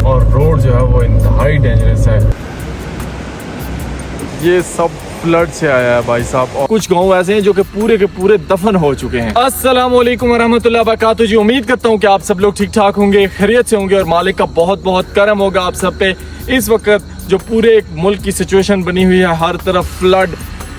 और रोड जो है वो इंतहाई डेंजरस है। ये सब फ्लड से आया है भाई साहब, और कुछ गांव ऐसे हैं जो कि पूरे के पूरे दफन हो चुके हैं। अस्सलाम वालेकुम वरहमतुल्लाहि वबरकातुहू जी, उम्मीद करता हूँ कि आप सब लोग ठीक ठाक होंगे, खैरियत से होंगे और मालिक का बहुत बहुत करम होगा आप सब पे। इस वक्त जो पूरे एक मुल्क की सिचुएशन बनी हुई है, हर तरफ फ्लड।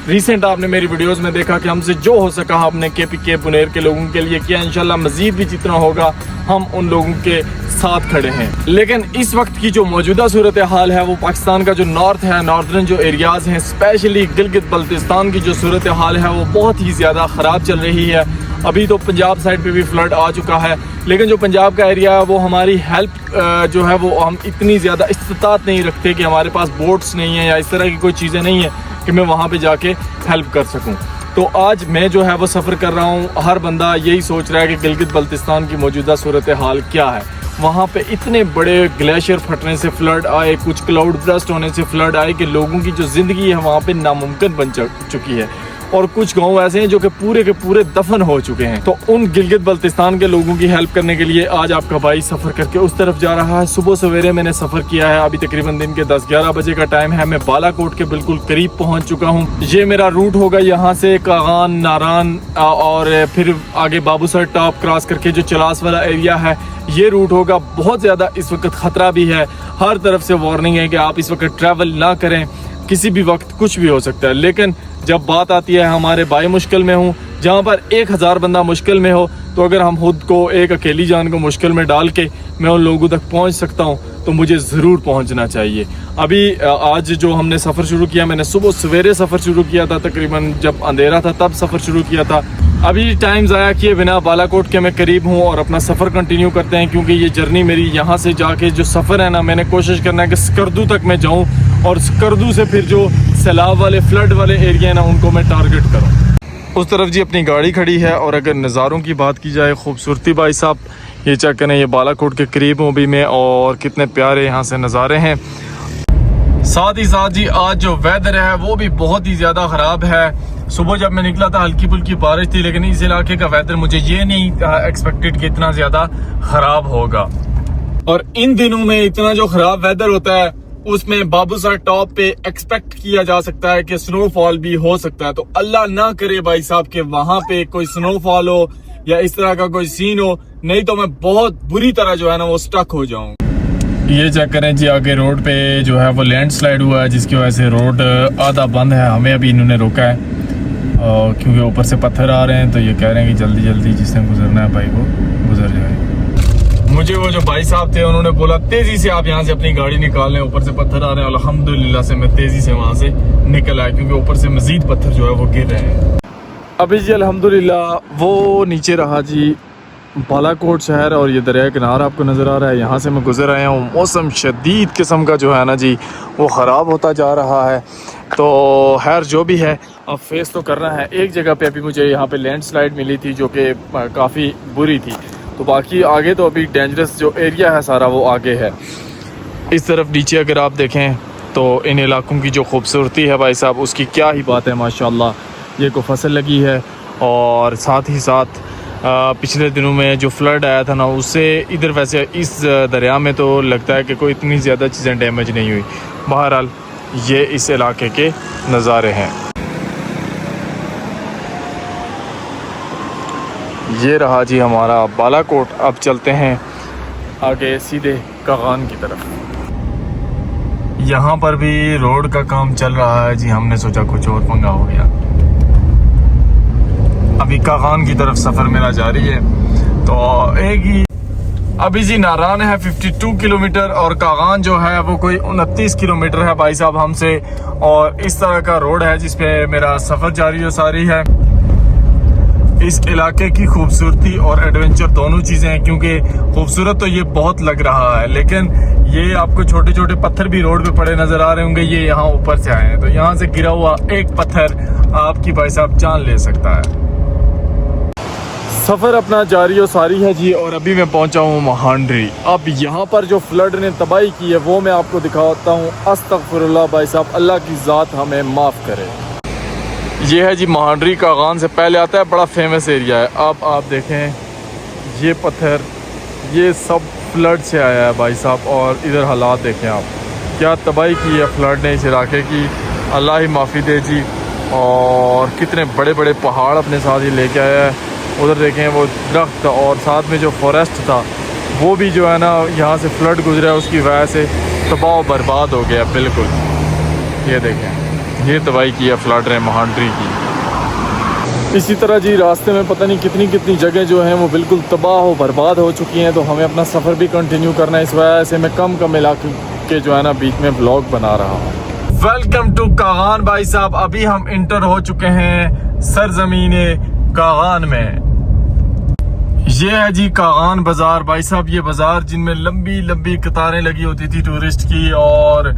रिसेंट आपने मेरी वीडियोस में देखा कि हमसे जो हो सका हमने KPK पुनेर के लोगों के लिए किया। इंशाल्लाह मजीद भी जितना होगा हम उन लोगों के साथ खड़े हैं। लेकिन इस वक्त की जो मौजूदा सूरत हाल है वो पाकिस्तान का जो नॉर्थ है, नॉर्दर्न जो एरियाज हैं, स्पेशली गिलगित बल्तिस्तान की जो सूरत हाल है वो बहुत ही ज़्यादा ख़राब चल रही है। अभी तो पंजाब साइड पे भी फ्लड आ चुका है, लेकिन जो पंजाब का एरिया है वो हमारी हेल्प जो है वो हम इतनी ज़्यादा इस्तात नहीं रखते कि हमारे पास बोट्स नहीं है या इस तरह की कोई चीज़ें नहीं है कि मैं वहाँ पे जाके हेल्प कर सकूँ। तो आज मैं जो है वो सफ़र कर रहा हूँ। हर बंदा यही सोच रहा है कि गिलगित बल्तिस्तान की मौजूदा सूरत हाल क्या है। वहाँ पे इतने बड़े ग्लेशियर फटने से फ्लड आए, कुछ क्लाउड ब्रस्ट होने से फ्लड आए कि लोगों की जो ज़िंदगी है वहाँ पे नामुमकिन बन चुकी है। और कुछ गांव ऐसे हैं जो कि पूरे के पूरे दफन हो चुके हैं। तो उन गिलगित बल्तिस्तान के लोगों की हेल्प करने के लिए आज आपका भाई सफ़र करके उस तरफ जा रहा है। सुबह सवेरे मैंने सफ़र किया है, अभी तकरीबन दिन के 10-11 बजे का टाइम है। मैं बालाकोट के बिल्कुल करीब पहुंच चुका हूं। ये मेरा रूट होगा यहाँ से कागान, नारान और फिर आगे बाबूसर टॉप क्रॉस करके जो चलास वाला एरिया है ये रूट होगा। बहुत ज़्यादा इस वक्त ख़तरा भी है, हर तरफ से वार्निंग है कि आप इस वक्त ट्रैवल ना करें, किसी भी वक्त कुछ भी हो सकता है। लेकिन जब बात आती है हमारे भाई मुश्किल में हूँ, जहाँ पर 1000 बंदा मुश्किल में हो, तो अगर हम खुद को एक अकेली जान को मुश्किल में डाल के मैं उन लोगों तक पहुँच सकता हूँ तो मुझे ज़रूर पहुँचना चाहिए। अभी आज जो हमने सफ़र शुरू किया, मैंने सुबह सवेरे सफ़र शुरू किया था, तकरीबन जब अंधेरा था तब सफ़र शुरू किया था। अभी टाइम ज़ाया किए बिना बालाकोट के मैं करीब हूँ और अपना सफ़र कंटिन्यू करते हैं, क्योंकि ये जर्नी मेरी यहाँ से जाके जो सफ़र है ना, मैंने कोशिश करना है कि स्कर्दू तक मैं जाऊँ और स्कर्दू से फिर जो सैलाब वाले फ्लड वाले एरिया है ना उनको मैं टारगेट करूँ। उस तरफ जी अपनी गाड़ी खड़ी है। और अगर नज़ारों की बात की जाए, खूबसूरती भाई साहब ये चेक करें, ये बालाकोट के करीब हूँ अभी मैं और कितने प्यारे यहाँ से नज़ारे हैं। साथ ही साथ जी आज जो वेदर है वो भी बहुत ही ज़्यादा ख़राब है। सुबह जब मैं निकला था हल्की फुल्की बारिश थी, लेकिन इस इलाके का वेदर मुझे ये नहीं एक्सपेक्टेड कि इतना ज़्यादा ख़राब होगा। और इन दिनों में इतना जो ख़राब वेदर होता है उसमें बाबूसर टॉप पे एक्सपेक्ट किया जा सकता है कि स्नोफॉल भी हो सकता है। तो अल्लाह ना करे भाई साहब कि वहां पे कोई स्नोफॉल हो या इस तरह का कोई सीन हो, नहीं तो मैं बहुत बुरी तरह जो है ना वो स्टक हो जाऊं। ये चेक करें जी, आगे रोड पे जो है वो लैंडस्लाइड हुआ है, जिसकी वजह से रोड आधा बंद है। हमें अभी इन्होंने रोका है क्योंकि ऊपर से पत्थर आ रहे हैं, तो ये कह रहे हैं कि जल्दी जल्दी जिसने गुजरना है भाई वो गुजर जाए। मुझे वो जो भाई साहब थे उन्होंने बोला तेजी से आप यहाँ से अपनी गाड़ी निकाल लें, ऊपर से पत्थर आ रहे हैं। अल्हम्दुलिल्लाह से मैं तेजी से वहाँ से निकल आया, क्योंकि ऊपर से मजीद पत्थर जो है वो गिर रहे हैं। अभी जी अल्हम्दुलिल्लाह वो नीचे रहा जी बालाकोट शहर, और ये दरिया किनार आपको नज़र आ रहा है, यहाँ से मैं गुजर आया हूँ। मौसम शदीद किस्म का जो है ना जी वो ख़राब होता जा रहा है। तो खैर जो भी है अब फेस तो करना है। एक जगह पे अभी मुझे यहाँ पे लैंडस्लाइड मिली थी जो कि काफ़ी बुरी थी, तो बाकी आगे तो अभी डेंजरस जो एरिया है सारा वो आगे है। इस तरफ नीचे अगर आप देखें तो इन इलाकों की जो खूबसूरती है भाई साहब उसकी क्या ही बात है, माशाल्लाह। ये को फसल लगी है, और साथ ही साथ पिछले दिनों में जो फ्लड आया था ना उससे इधर वैसे इस दरिया में तो लगता है कि कोई इतनी ज़्यादा चीज़ें डैमेज नहीं हुई। बहरहाल ये इस इलाके के नज़ारे हैं। ये रहा जी हमारा बालाकोट। अब चलते हैं आगे सीधे कागान की तरफ। यहाँ पर भी रोड का काम चल रहा है जी, हमने सोचा कुछ और पंगा हो गया। अभी कागान की तरफ सफ़र मेरा जारी है। तो एक ही अभी जी नारान है 52 किलोमीटर और कागान जो है वो कोई 29 किलोमीटर है भाई साहब हमसे। और इस तरह का रोड है जिसपे मेरा सफ़र जारी सारी है। इस इलाके की खूबसूरती और एडवेंचर दोनों चीज़ें हैं, क्योंकि खूबसूरत तो ये बहुत लग रहा है, लेकिन ये आपको छोटे छोटे पत्थर भी रोड पे पड़े नज़र आ रहे होंगे। ये यहाँ ऊपर से आए हैं, तो यहाँ से गिरा हुआ एक पत्थर आपकी भाई साहब जान ले सकता है। सफ़र अपना जारी और सारी है जी, और अभी मैं पहुँचा हूँ महांडरी। अब यहाँ पर जो फ्लड ने तबाही की है वो मैं आपको दिखाता हूँ। अस्तगफिरुल्लाह भाई साहब, अल्लाह की ज़ात हमें माफ़ करे। ये है जी महांडरी, कागान से पहले आता है, बड़ा फेमस एरिया है। अब आप देखें ये पत्थर ये सब फ्लड से आया है भाई साहब। और इधर हालात देखें आप, क्या तबाही की है फ्लड ने इस इलाके की, अल्लाह ही माफ़ी दे जी। और कितने बड़े बड़े पहाड़ अपने साथ ही लेके आया है। उधर देखें वो दरख्त और साथ में जो फॉरेस्ट था वो भी जो है ना यहाँ से फ्लड गुजरा है, उसकी वजह से तबाह बर्बाद हो गया बिल्कुल। ये देखें, ये तबाही की है फ्लड ने महांड्री की। इसी तरह जी रास्ते में पता नहीं कितनी कितनी जगह जो हैं वो बिल्कुल तबाह हो बर्बाद हो चुकी हैं। तो हमें अपना सफ़र भी कंटिन्यू करना है, इस वजह से मैं कम इलाके के जो है ना बीच में ब्लॉग बना रहा हूँ। वेलकम टू कागान भाई साहब। अभी हम इंटर हो चुके हैं सरजमीने कागान में। ये है जी कागान बाजार भाई साहब। ये बाजार जिनमें लंबी लंबी कतारें लगी होती थी टूरिस्ट की, और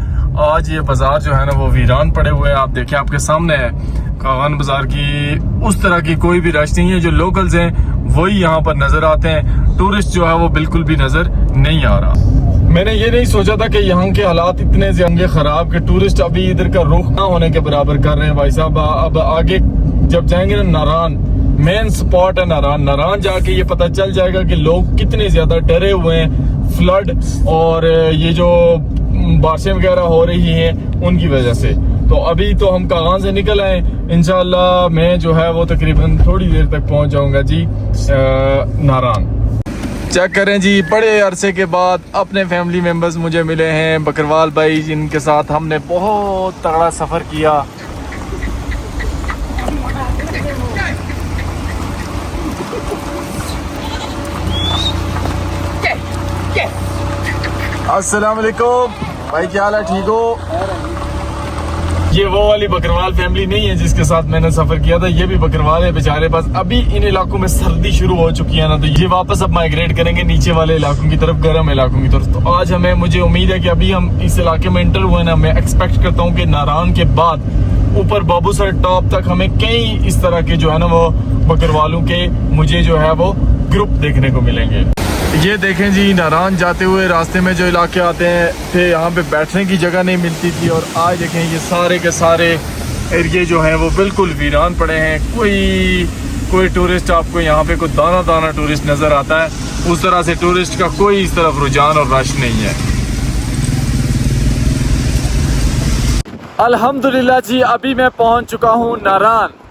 आज ये बाजार जो है ना वो वीरान पड़े हुए हैं। आप देखें, आपके सामने है कागान बाजार की उस तरह की कोई भी रश नहीं है। जो लोकल्स हैं वही यहाँ पर नजर आते हैं, टूरिस्ट जो है वो बिल्कुल भी नजर नहीं आ रहा। मैंने ये नहीं सोचा था कि यहाँ के हालात इतने ज्यादा खराब कि टूरिस्ट अभी इधर का रुख ना होने के बराबर कर रहे हैं भाई साहब। अब आगे जब जाएंगे ना नारान, मेन स्पॉट है नारान, नारान जाके ये पता चल जाएगा कि लोग कितने ज्यादा डरे हुए हैं फ्लड और ये जो बारिशें वगैरह हो रही हैं उनकी वजह से। तो अभी तो हम कागान से निकल आए, इंशाल्लाह मैं जो है वो तकरीबन थोड़ी देर तक पहुंच जाऊंगा जी नारान। चेक करें जी, बड़े अरसे के बाद अपने फैमिली मेंबर्स मुझे मिले हैं, बकरवाल भाई जिनके साथ हमने बहुत तगड़ा सफ़र किया। अस्सलाम वालेकुम भाई, क्या हाल है, ठीक हो? ये वो वाली बकरवाल फैमिली नहीं है जिसके साथ मैंने सफर किया था, ये भी बकरवाल है बेचारे। बस अभी इन इलाकों में सर्दी शुरू हो चुकी है ना, तो ये वापस अब माइग्रेट करेंगे नीचे वाले इलाकों की तरफ, गर्म इलाकों की तरफ। तो आज मुझे उम्मीद है कि अभी हम इस इलाके में एंटर हुए ना, मैं एक्सपेक्ट करता हूँ कि नारान के बाद ऊपर बाबूसर टॉप तक हमें कई इस तरह के जो है ना वो बकरवालों के मुझे जो है वो ग्रुप देखने को मिलेंगे। ये देखें जी, नारान जाते हुए रास्ते में जो इलाके आते हैं थे यहाँ पे बैठने की जगह नहीं मिलती थी, और आज देखें ये सारे के सारे एरिए जो हैं वो बिल्कुल वीरान पड़े हैं। कोई टूरिस्ट आपको यहाँ पे कोई दाना टूरिस्ट नज़र आता है, उस तरह से टूरिस्ट का कोई इस तरफ रुझान और रश नहीं है। अल्हम्दुलिल्लाह जी, अभी मैं पहुँच चुका हूँ नारान।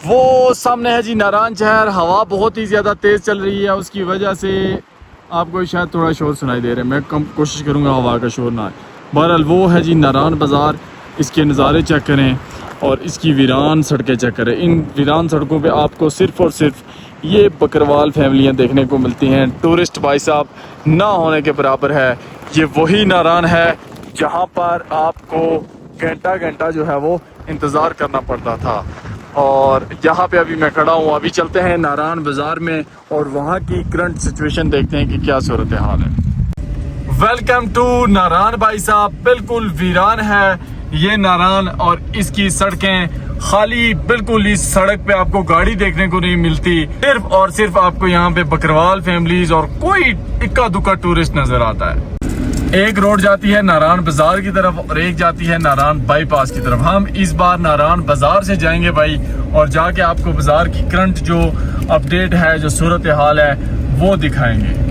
वो सामने है जी नारान शहर। हवा बहुत ही ज़्यादा तेज़ चल रही है, उसकी वजह से आपको शायद थोड़ा शोर सुनाई दे रहा है। मैं कम कोशिश करूँगा हवा का शोर ना आए। बहरहाल वो है जी नारान बाज़ार। इसके नज़ारे चेक करें और इसकी वीरान सड़कें चेक करें। इन वीरान सड़कों पे आपको सिर्फ़ और सिर्फ ये बकरवाल फैमिलियाँ देखने को मिलती हैं। टूरिस्ट भाई साहब ना होने के बराबर है। ये वही नारान है जहाँ पर आपको घंटा जो है वो इंतज़ार करना पड़ता था, और यहाँ पे अभी मैं खड़ा हूँ। अभी चलते हैं नारान बाज़ार में और वहाँ की करंट सिचुएशन देखते हैं कि क्या सूरत हाल है। वेलकम टू नारान भाई साहब। बिल्कुल वीरान है ये नारान, और इसकी सड़कें खाली, बिल्कुल इस सड़क पे आपको गाड़ी देखने को नहीं मिलती। सिर्फ और सिर्फ आपको यहाँ पे बकरवाल फैमिलीज और कोई इक्का दुक्का टूरिस्ट नजर आता है। एक रोड जाती है नारान बाजार की तरफ और एक जाती है नारान बाईपास की तरफ। हम इस बार नारान बाजार से जाएंगे भाई, और जाके आपको बाजार की करंट जो अपडेट है, जो सूरत हाल है वो दिखाएंगे।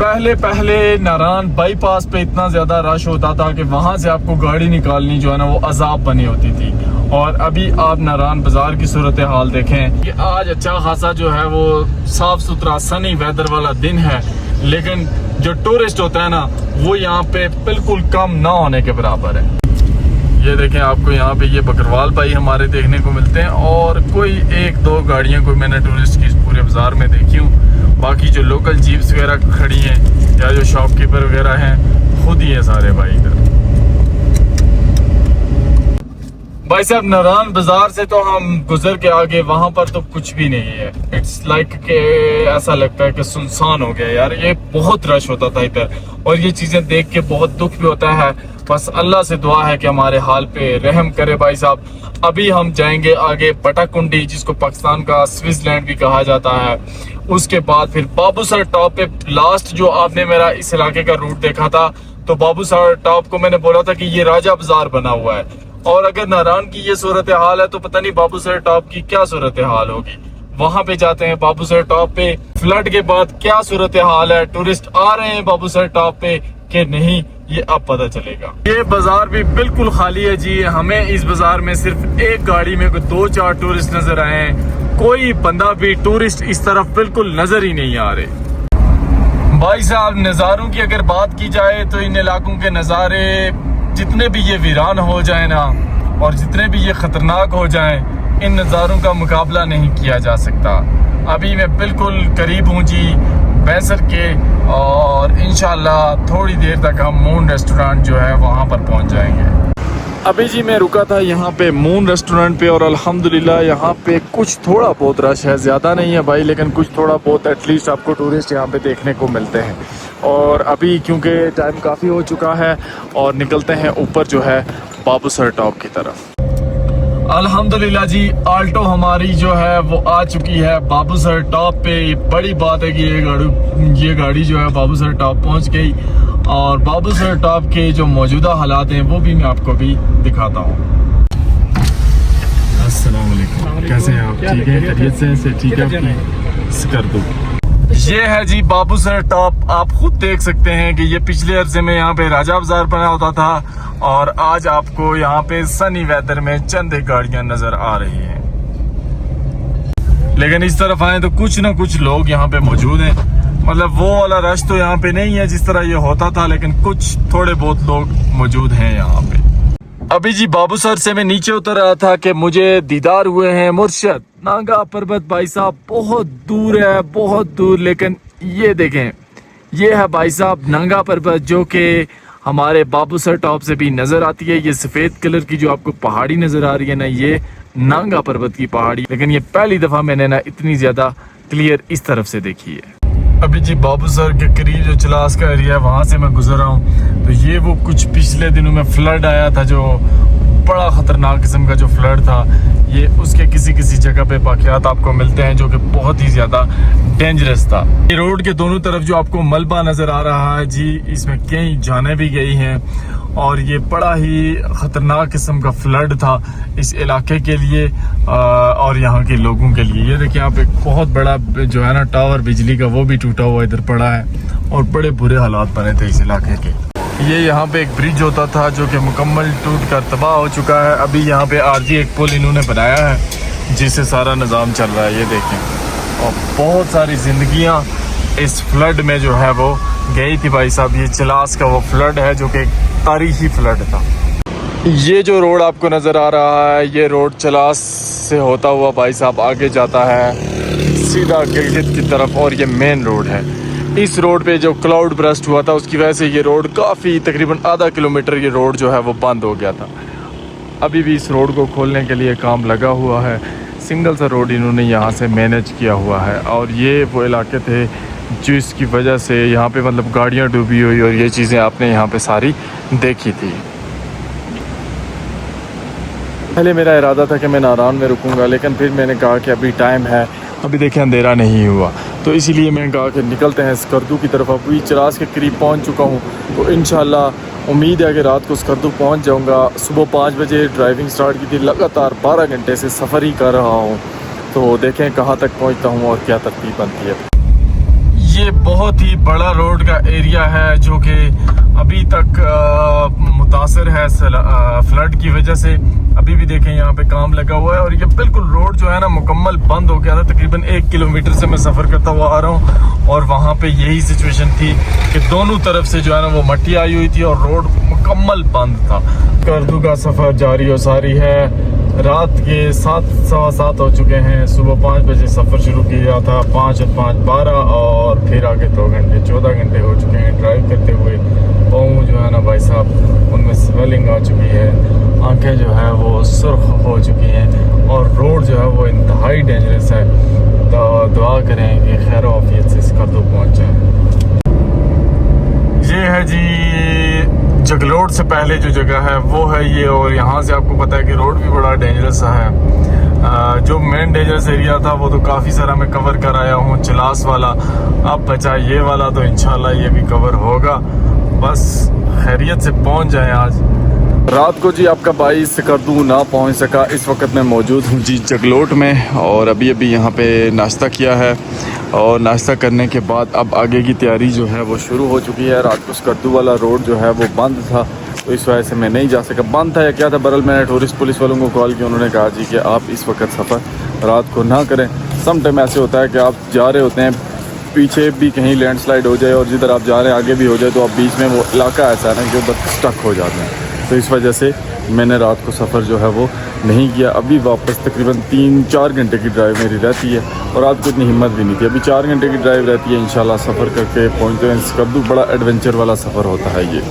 पहले नारान बाईपास पे इतना ज्यादा रश होता था कि वहां से आपको गाड़ी निकालनी जो है ना वो अजाब बनी होती थी। और अभी आप नारान बाजार की सूरत हाल देखें कि आज अच्छा खासा जो है वो साफ सुथरा सनी वेदर वाला दिन है, लेकिन जो टूरिस्ट होता है ना वो यहाँ पे बिल्कुल कम ना होने के बराबर है। ये देखें, आपको यहाँ पे ये बकरवाल भाई हमारे देखने को मिलते हैं, और कोई एक दो गाड़ियाँ कोई मैंने टूरिस्ट की पूरे बाजार में देखी हूँ। बाकी जो लोकल जीप्स वगैरह खड़ी हैं या जो शॉपकीपर वगैरह हैं खुद ही है सारे भाई इधर। भाई साहब नारान बाजार से तो हम गुजर के आगे, वहां पर तो कुछ भी नहीं है। इट्स लाइक के ऐसा लगता है कि सुनसान हो गया यार। ये बहुत रश होता था इधर, और ये चीजें देख के बहुत दुख भी होता है। बस अल्लाह से दुआ है कि हमारे हाल पे रहम करे भाई साहब। अभी हम जाएंगे आगे बटाकुंडी, जिसको पाकिस्तान का स्विट्जरलैंड भी कहा जाता है। उसके बाद फिर बाबूसर टॉप पे लास्ट जो आपने मेरा इस इलाके का रूट देखा था, तो बाबूसर टॉप को मैंने बोला था कि ये राजा बाजार बना हुआ है, और अगर नारान की ये सूरत हाल है तो पता नहीं बाबूसर टॉप की क्या सूरत हाल होगी। वहां पे जाते हैं बाबूसर टॉप पे। फ्लड के बाद क्या सूरत हाल है, टूरिस्ट आ रहे हैं बाबूसर टॉप पे कि नहीं, ये अब पता चलेगा। ये बाजार भी बिल्कुल खाली है जी। हमें इस बाजार में सिर्फ एक गाड़ी में 2-4 टूरिस्ट नजर आए हैं। कोई बंदा भी टूरिस्ट इस तरफ बिल्कुल नजर ही नहीं आ रहे। भाई साहब, नज़ारों की अगर बात की जाए तो इन इलाकों के नज़ारे जितने भी ये वीरान हो जाए ना, और जितने भी ये ख़तरनाक हो जाएं, इन नज़ारों का मुकाबला नहीं किया जा सकता। अभी मैं बिल्कुल करीब हूँ जी बैसर के, और इंशाल्लाह थोड़ी देर तक हम मून रेस्टोरेंट जो है वहाँ पर पहुँच जाएंगे। अभी जी मैं रुका था यहाँ पे मून रेस्टोरेंट पे, और अल्हम्दुलिल्लाह यहाँ पे कुछ थोड़ा बहुत रश है, ज़्यादा नहीं है भाई, लेकिन कुछ थोड़ा बहुत एटलीस्ट आपको टूरिस्ट यहाँ पे देखने को मिलते हैं। और अभी क्योंकि टाइम काफ़ी हो चुका है और निकलते हैं ऊपर जो है बाबूसर टॉप की तरफ। अल्हम्दुलिल्लाह जी, आल्टो हमारी जो है वो आ चुकी है बाबूसर टॉप पे। बड़ी बात है कि ये गाड़ी जो है बाबूसर टॉप पहुँच गई, और बाबूसर टॉप के जो मौजूदा हालात हैं वो भी मैं आपको भी दिखाता हूँ। अस्सलाम वालेकुम, कैसे हैं आप? ठीक है, खैरियत से? ठीक है, आपकी कर दूँ। ये है जी बाबूसर टॉप। आप खुद देख सकते हैं कि ये पिछले अरसे में यहाँ पे राजा बाजार बना होता था, और आज आपको यहाँ पे सनी वेदर में चंद एक गाड़ियां नजर आ रही हैं। लेकिन इस तरफ आए तो कुछ ना कुछ लोग यहाँ पे मौजूद हैं। मतलब वो वाला रश तो यहाँ पे नहीं है जिस तरह ये होता था, लेकिन कुछ थोड़े बहुत लोग मौजूद हैं यहाँ पे। अभी जी बाबूसर से मैं नीचे उतर रहा था कि मुझे दीदार हुए हैं मुर्शद नांगा पर्वत। भाई साहब बहुत दूर है, बहुत दूर, लेकिन ये देखें, ये है भाई साहब नांगा पर्वत, जो कि हमारे बाबूसर टॉप से भी नजर आती है। ये सफेद कलर की जो आपको पहाड़ी नजर आ रही है ना, ये नांगा पर्वत की पहाड़ी, लेकिन ये पहली दफा मैंने ना इतनी ज्यादा क्लियर इस तरफ से देखी है। अभी जी बाबूसर के करीब जो चलास का एरिया है वहां से मैं गुजर रहा हूँ, तो ये वो कुछ पिछले दिनों में फ्लड आया था, जो बड़ा खतरनाक किस्म का जो फ्लड था, ये उसके किसी किसी जगह पे वाक़यात आपको मिलते हैं जो कि बहुत ही ज़्यादा डेंजरस था। ये रोड के दोनों तरफ जो आपको मलबा नज़र आ रहा है जी, इसमें कई जानें भी गई हैं, और ये बड़ा ही ख़तरनाक किस्म का फ्लड था इस इलाके के लिए और यहाँ के लोगों के लिए। ये देखिए यहाँ पे बहुत बड़ा जो है ना टावर बिजली का, वो भी टूटा हुआ इधर पड़ा है, और बड़े बुरे हालात बने थे इस इलाके के। ये यहाँ पे एक ब्रिज होता था जो कि मुकम्मल टूट कर तबाह हो चुका है। अभी यहाँ पे आरजी एक पुल इन्होंने बनाया है जिससे सारा निज़ाम चल रहा है, ये देखें। और बहुत सारी ज़िंदगियाँ इस फ्लड में जो है वो गई थी भाई साहब। ये चलास का वो फ्लड है जो कि तारीखी फ्लड था। ये जो रोड आपको नज़र आ रहा है, ये रोड चलास से होता हुआ भाई साहब आगे जाता है सीधा गिलगित की तरफ, और ये मेन रोड है। इस रोड पे जो क्लाउड ब्रस्ट हुआ था उसकी वजह से ये रोड काफ़ी तकरीबन आधा किलोमीटर ये रोड जो है वो बंद हो गया था। अभी भी इस रोड को खोलने के लिए काम लगा हुआ है। सिंगल सा रोड इन्होंने यहाँ से मैनेज किया हुआ है, और ये वो इलाके थे जिसकी वजह से यहाँ पे मतलब गाड़ियाँ डूबी हुई, और ये चीज़ें आपने यहाँ पे सारी देखी थी। पहले मेरा इरादा था कि मैं नारायण में रुकूंगा, लेकिन फिर मैंने कहा कि अभी टाइम है, अभी देखें अंधेरा नहीं हुआ, तो इसीलिए मैंने कहा कि निकलते हैं स्कर्दू की तरफ। अभी चरास के करीब पहुंच चुका हूं, तो इंशाल्लाह उम्मीद है कि रात को स्कर्दू पहुंच जाऊंगा। सुबह 5 बजे ड्राइविंग स्टार्ट की थी, लगातार 12 घंटे से सफ़र ही कर रहा हूं, तो देखें कहां तक पहुंचता हूं और क्या तरतीब बनती है। ये बहुत ही बड़ा रोड का एरिया है जो कि अभी तक मुतासर है फ्लड की वजह से। अभी भी देखें यहाँ पे काम लगा हुआ है, और ये बिल्कुल रोड जो है ना मुकम्मल बंद हो गया था। तकरीबन 1 किलोमीटर से मैं सफ़र करता हुआ आ रहा हूँ, और वहाँ पे यही सिचुएशन थी कि दोनों तरफ से जो है ना वो मट्टी आई हुई थी और रोड मुकम्मल बंद था। स्कर्दू का सफ़र जारी और सारी है। रात के 7, सवा 7 हो चुके हैं। सुबह 5 बजे सफ़र शुरू किया था, 5 और 5 12, और फिर आगे 2 घंटे 14 घंटे हो चुके हैं ड्राइव करते हुए। पाँव जो है ना भाई साहब उनमें स्वेलिंग आ चुकी है, आंखें जो है वो सुर्ख हो चुकी हैं, और रोड जो है वो इंतहाई डेंजरस है। तो दुआ करें कि खैर आफियत से स्कर्दू पहुँच जाए। ये है जी जगलोट से पहले जो जगह है वो है ये, और यहाँ से आपको पता है कि रोड भी बड़ा डेंजरस सा है। जो मेन डेंजरस एरिया था वो तो काफ़ी सारा मैं कवर कर आया हूँ, चलास वाला। अब बचा ये वाला, तो इंशाल्लाह ये भी कवर होगा। बस खैरियत से पहुँच जाएं आज। रात को जी आपका भाई स्कर्दू ना पहुंच सका। इस वक्त मैं मौजूद हूं जी जगलोट में और अभी यहाँ पे नाश्ता किया है और नाश्ता करने के बाद अब आगे की तैयारी जो है वो शुरू हो चुकी है। रात को स्कर्दू वाला रोड जो है वो बंद था तो इस वजह से मैं नहीं जा सका। बंद था या क्या था, बहरहाल मैंने टूरिस्ट पुलिस वालों को कॉल किया। उन्होंने कहा जी कि आप इस वक्त सफ़र रात को ना करें। सम टाइम ऐसे होता है कि आप जा रहे होते हैं, पीछे भी कहीं लैंडस्लाइड हो जाए और जिधर आप जा रहे हैं आगे भी हो जाए तो आप बीच में वो इलाका ऐसा है ना कि उधर स्टक हो जाते हैं। तो इस वजह से मैंने रात को सफ़र जो है वो नहीं किया। अभी वापस तकरीबन 3-4 घंटे की ड्राइव मेरी रहती है और रात को इतनी हिम्मत भी नहीं थी। अभी 4 घंटे की ड्राइव रहती है, इंशाल्लाह सफ़र करके पहुँचते हैं। स्कर्दू बड़ा एडवेंचर वाला सफ़र होता है ये।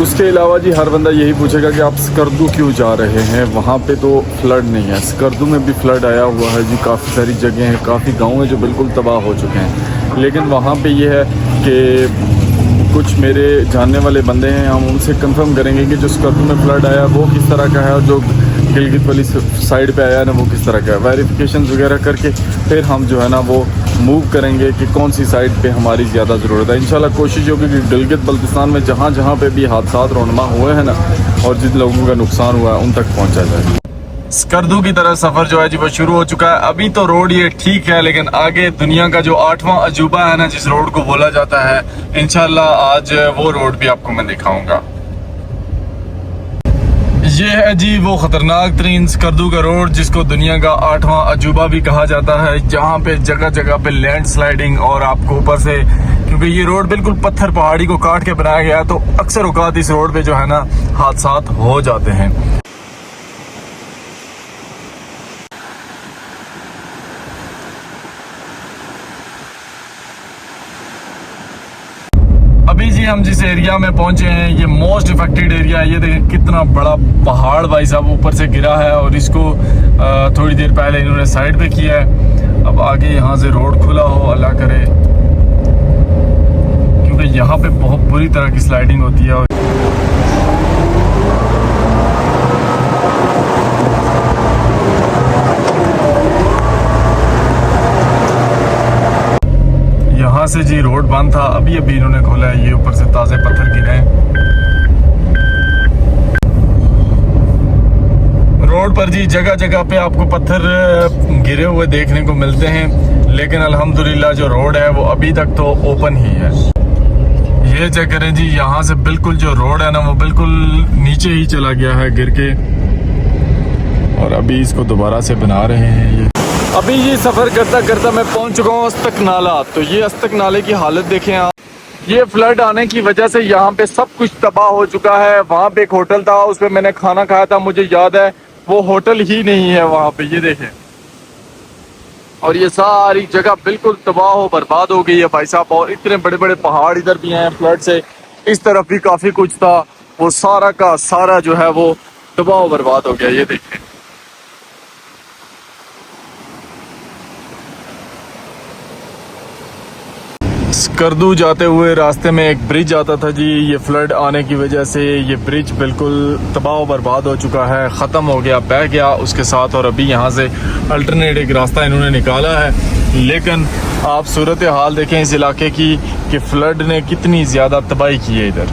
उसके अलावा जी हर बंदा यही पूछेगा कि आप स्कर्दू क्यों जा रहे हैं, वहाँ पे तो फ्लड नहीं है। स्कर्दू में भी फ्लड आया हुआ है जी, काफ़ी सारी जगह हैं, काफ़ी गाँव हैं जो बिल्कुल तबाह हो चुके हैं। लेकिन वहाँ पे ये है कि कुछ मेरे जानने वाले बंदे हैं, हम उनसे कंफर्म करेंगे कि जो स्कर्दू में फ्लड आया वो किस तरह का है और जो गिलगित वाली साइड पे आया ना वो किस तरह का है। वेरिफिकेशन वगैरह करके फिर हम जो है ना वो मूव करेंगे कि कौन सी साइड पे हमारी ज़्यादा ज़रूरत है। इंशाल्लाह कोशिश होगी कि गिलगित बल्तिस्तान में जहाँ जहाँ पे भी हादसात रोनमा हुए हैं ना और जिन लोगों का नुकसान हुआ है उन तक पहुँचा जाए। स्कर्दू की तरफ सफर जो है जी वो शुरू हो चुका है। अभी तो रोड ये ठीक है, लेकिन आगे दुनिया का जो 8वां अजूबा है ना जिस रोड को बोला जाता है, इंशाल्लाह आज वो रोड भी आपको मैं दिखाऊंगा। ये है जी वो खतरनाक तरीन स्कर्दू का रोड जिसको दुनिया का 8वां अजूबा भी कहा जाता है, जहाँ पे जगह जगह पे लैंड स्लाइडिंग और आपको ऊपर से, क्योंकि ये रोड बिल्कुल पत्थर पहाड़ी को काट के बनाया गया है तो अक्सर औकात इस रोड पे जो है ना हादसात हो जाते हैं। अभी जी हम जिस एरिया में पहुंचे हैं ये मोस्ट इफेक्टेड एरिया है। ये देखें कितना बड़ा पहाड़ भाई साहब ऊपर से गिरा है और इसको थोड़ी देर पहले इन्होंने साइड पे किया है। अब आगे यहाँ से रोड खुला हो अल्लाह करे, क्योंकि यहाँ पे बहुत बुरी तरह की स्लाइडिंग होती है। यहाँ से जी रोड बंद था, अभी इन्होंने खोला है। ये ऊपर से ताज़े पत्थर गिरे हैं रोड पर जी। जगह जगह पे आपको पत्थर गिरे हुए देखने को मिलते हैं, लेकिन अल्हम्दुलिल्लाह जो रोड है वो अभी तक तो ओपन ही है। ये चेक करें जी, यहाँ से बिल्कुल जो रोड है ना वो बिल्कुल नीचे ही चला गया है गिर के और अभी इसको दोबारा से बना रहे हैं। ये अभी ये सफ़र करता करता मैं पहुंच चुका हूँ अस्तक नाला। तो ये अस्तक नाले की हालत देखें आप। ये फ्लड आने की वजह से यहाँ पे सब कुछ तबाह हो चुका है। वहाँ पे एक होटल था, उसपे मैंने खाना खाया था, मुझे याद है वो होटल ही नहीं है वहाँ पे, ये देखें। और ये सारी जगह बिल्कुल तबाह हो बर्बाद हो गई है भाई साहब। और इतने बड़े बड़े पहाड़ इधर भी हैं फ्लड से, इस तरफ भी काफ़ी कुछ था, वो सारा का सारा जो है वो तबाह हो बर्बाद हो गया। ये देखें स्कर्दू जाते हुए रास्ते में एक ब्रिज आता था जी। ये फ्लड आने की वजह से ये ब्रिज बिल्कुल तबाह व बर्बाद हो चुका है, ख़त्म हो गया, बह गया उसके साथ। और अभी यहाँ से अल्टरनेट एक रास्ता इन्होंने निकाला है। लेकिन आप सूरत हाल देखें इस इलाके की कि फ्लड ने कितनी ज़्यादा तबाही की है इधर।